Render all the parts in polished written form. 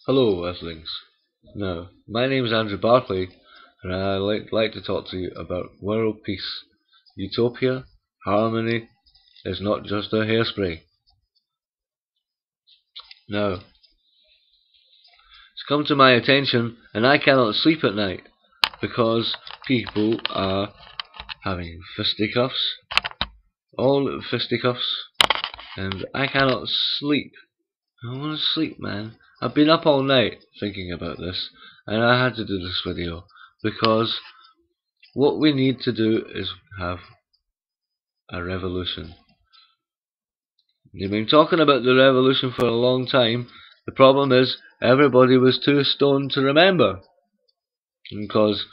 Hello, Earthlings. Now, my name is Andrew Barclay, and I'd like to talk to you about world peace. Utopia, harmony, is not just a hairspray. Now, it's come to my attention, and I cannot sleep at night because people are having fisticuffs, all fisticuffs, and I cannot sleep. I want to sleep, man. I've been up all night thinking about this, and I had to do this video because what we need to do is have a revolution. They've been talking about the revolution for a long time. The problem is everybody was too stoned to remember, because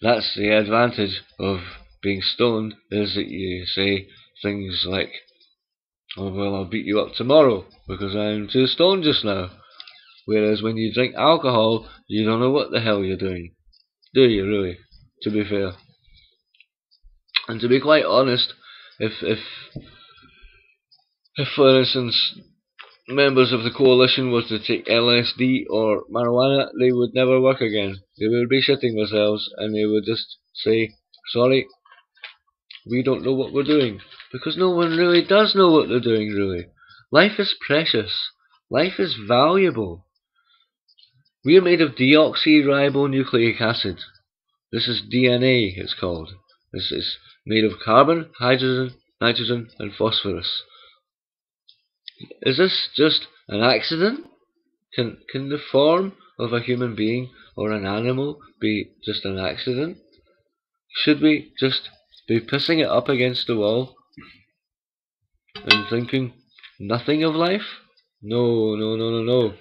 that's the advantage of being stoned, is that you say things like, "Oh well, I'll beat you up tomorrow because I'm too stoned just now." Whereas when you drink alcohol, you don't know what the hell you're doing, do you really? To be fair, and to be quite honest, if for instance members of the coalition were to take LSD or marijuana, they would never work again. They would be shitting themselves, and they would just say, "Sorry, we don't know what we're doing," because no one really does know what they're doing. Really, life is precious. Life is valuable. We are made of deoxyribonucleic acid. This is DNA, it's called. This is made of carbon, hydrogen, nitrogen, and phosphorus. Is this just an accident? Can the form of a human being or an animal be just an accident? Should we just be pissing it up against the wall and thinking nothing of life? No, no, no, no, no.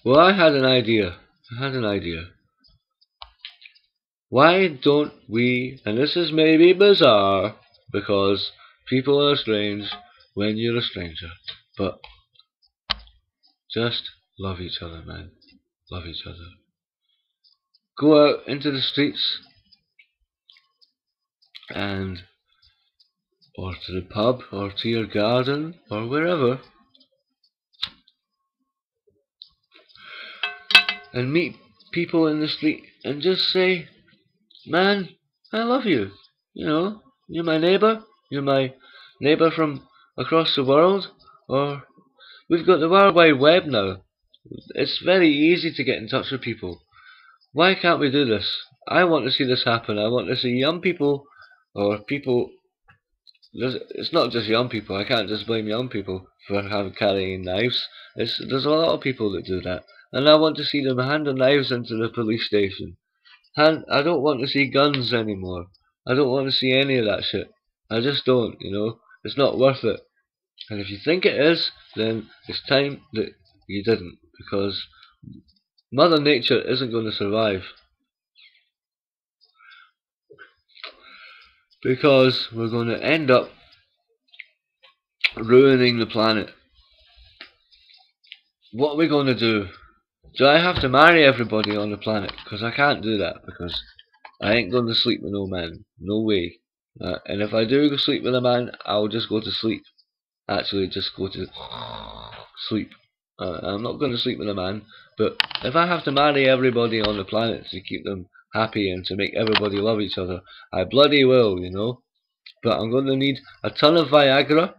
Well, I had an idea. Why don't we, and this is maybe bizarre, because people are strange when you're a stranger, but just love each other, man. Love each other. Go out into the streets and or to the pub or to your garden or wherever and meet people in the street and just say, "Man, I love you. You know, you're my neighbour. You're my neighbour from across the world." Or we've got the World Wide Web now. It's very easy to get in touch with people. Why can't we do this? I want to see this happen. I want to see young people or people. It's not just young people. I can't just blame young people for carrying knives. There's a lot of people that do that, and I want to see them hand the knives into the police station. I don't want to see guns anymore. I don't want to see any of that shit. I just don't. It's not worth it. And if you think it is, then it's time that you didn't, because Mother Nature isn't going to survive. Because we're going to end up ruining the planet. What are we going to do? Do I have to marry everybody on the planet? Because I can't do that, because I ain't going to sleep with no man. No way. And if I do go sleep with a man, I'll just go to sleep. Actually, just go to sleep. I'm not going to sleep with a man, but if I have to marry everybody on the planet to keep them happy and to make everybody love each other, I bloody will, But I'm going to need a ton of Viagra,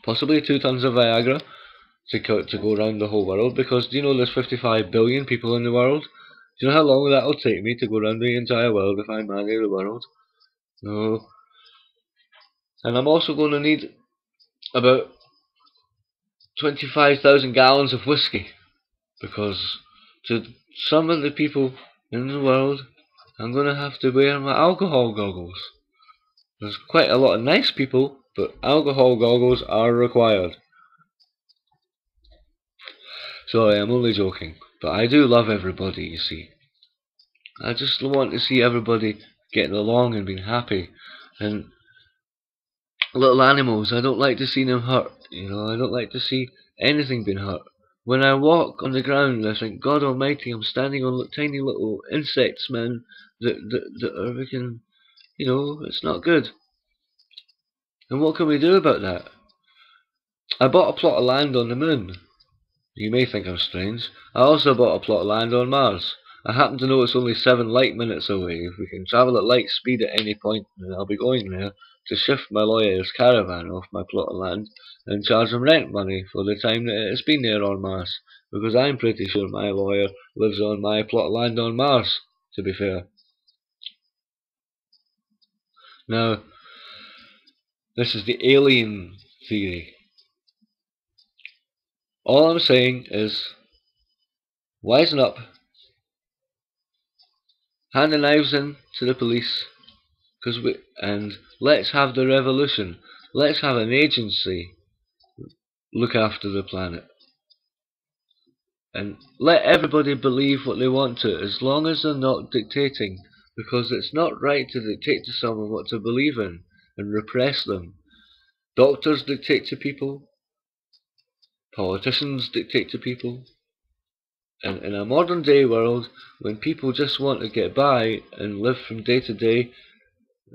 possibly 2 tons of Viagra, to go around the whole world, because do you know there's 55 billion people in the world? Do you know how long that'll take me to go around the entire world if I marry the world? No. And I'm also going to need about 25,000 gallons of whiskey, because to some of the people in the world, I'm going to have to wear my alcohol goggles. There's quite a lot of nice people, but alcohol goggles are required. Sorry, I'm only joking, but I do love everybody, you see. I just want to see everybody getting along and being happy. And little animals, I don't like to see them hurt, I don't like to see anything being hurt. When I walk on the ground, I think, God Almighty, I'm standing on tiny little insects, man, that are making, it's not good. And what can we do about that? I bought a plot of land on the moon. You may think I'm strange. I also bought a plot of land on Mars. I happen to know it's only 7 light minutes away. If we can travel at light speed at any point, then I'll be going there to shift my lawyer's caravan off my plot of land and charge him rent money for the time that it's been there on Mars. Because I'm pretty sure my lawyer lives on my plot of land on Mars, to be fair. Now, this is the alien theory. All I'm saying is, wisen up, hand the knives in to the police, and let's have the revolution. Let's have an agency look after the planet. And let everybody believe what they want to, as long as they're not dictating, because it's not right to dictate to someone what to believe in and repress them. Doctors dictate to people, politicians dictate to people, and in a modern day world, when people just want to get by and live from day to day,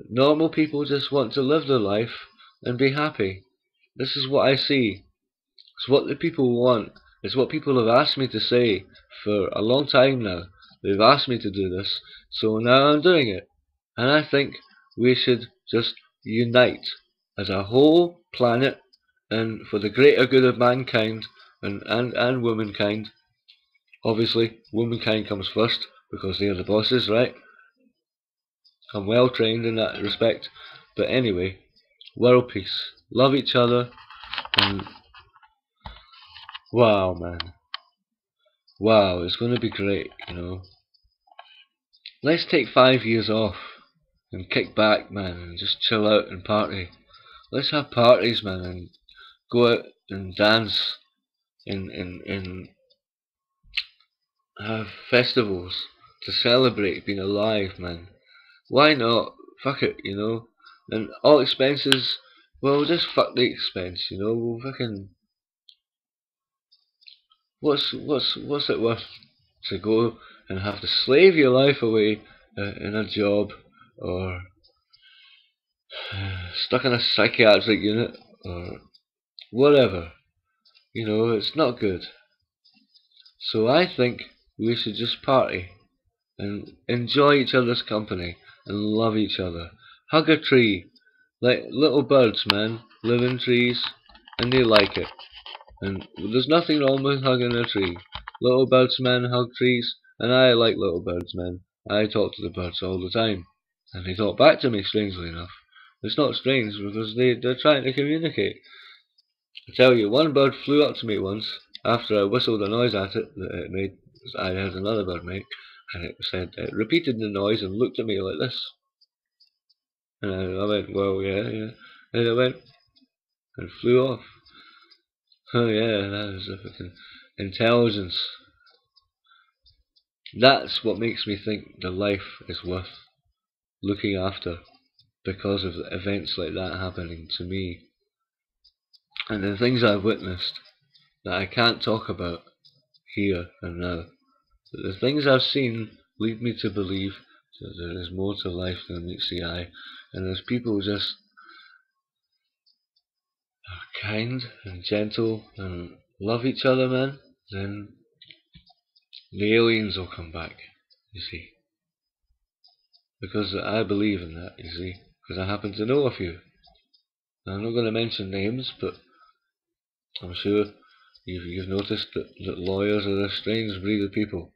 normal people just want to live their life and be happy. This is what I see. It's what the people want. It's what people have asked me to say for a long time now. They've asked me to do this, so now I'm doing it. And I think we should just unite as a whole planet, and for the greater good of mankind and womankind. Obviously, womankind comes first, because they're the bosses, right? I'm well trained in that respect. But anyway, world peace. Love each other, and wow, man. Wow, it's going to be great, you know. Let's take 5 years off and kick back, man, and just chill out and party. Let's have parties, man, and go out and dance and have festivals to celebrate being alive, man. Why not? Fuck it, you know. And all expenses, well, just fuck the expense, you know. We'll fucking, what's it worth to go and have to slave your life away in a job, or stuck in a psychiatric unit, or whatever? You know, it's not good. So I think we should just party and enjoy each other's company and love each other. Hug a tree, like little birds, man, live in trees and they like it. And there's nothing wrong with hugging a tree. Little birds, man, hug trees, and I like little birds, man. I talk to the birds all the time, and they talk back to me, strangely enough. It's not strange, because they're trying to communicate. I tell you, one bird flew up to me once, after I whistled a noise at it that it made, I heard another bird make, and it repeated the noise and looked at me like this. And I went, well, yeah, yeah. And it went, and flew off. Oh yeah, that is a fucking intelligence. That's what makes me think the life is worth looking after, because of events like that happening to me. And the things I've witnessed that I can't talk about here and now. But the things I've seen lead me to believe that there is more to life than meets the eye, and there's people just are kind and gentle and love each other, man, then the aliens will come back, you see. Because I believe in that, you see. Because I happen to know a few. Now, I'm not going to mention names, but I'm sure you've noticed that lawyers are a strange breed of people.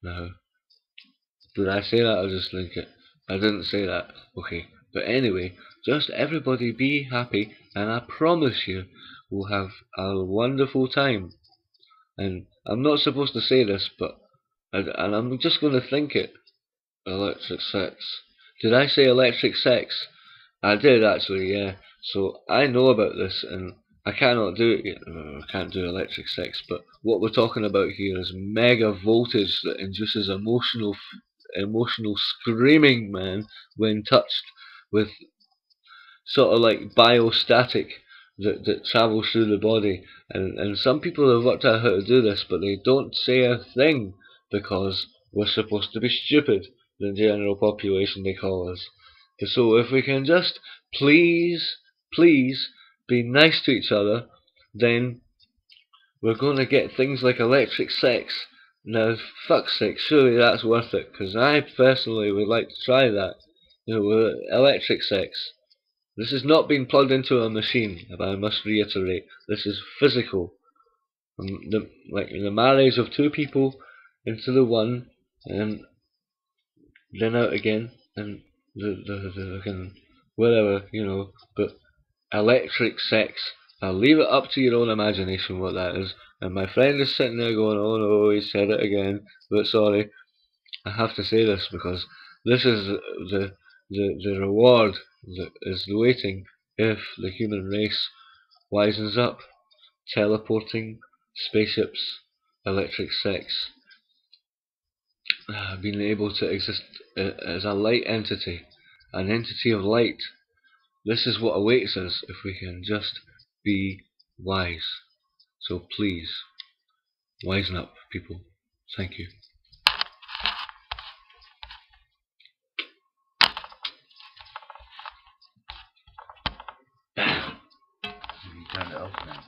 Now, did I say that or just think it? I didn't say that. Okay. But anyway, just everybody be happy, and I promise you we'll have a wonderful time. And I'm not supposed to say this, but and I'm just going to think it. Electric sex. Did I say electric sex? I did actually, yeah. So I know about this, and I cannot do it yet. I can't do electric sex, but what we're talking about here is mega voltage that induces emotional screaming, man, when touched, with sort of like biostatic that travels through the body. And some people have worked out how to do this, but they don't say a thing, because we're supposed to be stupid, the general population they call us. So if we can just please be nice to each other, then we're going to get things like electric sex. Now, fuck's sake, surely that's worth it, because I personally would like to try that. You know, with electric sex. This is not being plugged into a machine, but I must reiterate, this is physical. Like the marriage of two people into the one, and then out again, and the whatever, you know, but electric sex. I'll leave it up to your own imagination what that is. And my friend is sitting there going, oh no, he said it again. But sorry, I have to say this because this is the reward that is waiting if the human race wisens up. Teleporting, spaceships, electric sex, being able to exist as a light entity, an entity of light. This is what awaits us if we can just be wise. So please, wisen up, people. Thank you. You turned it off now.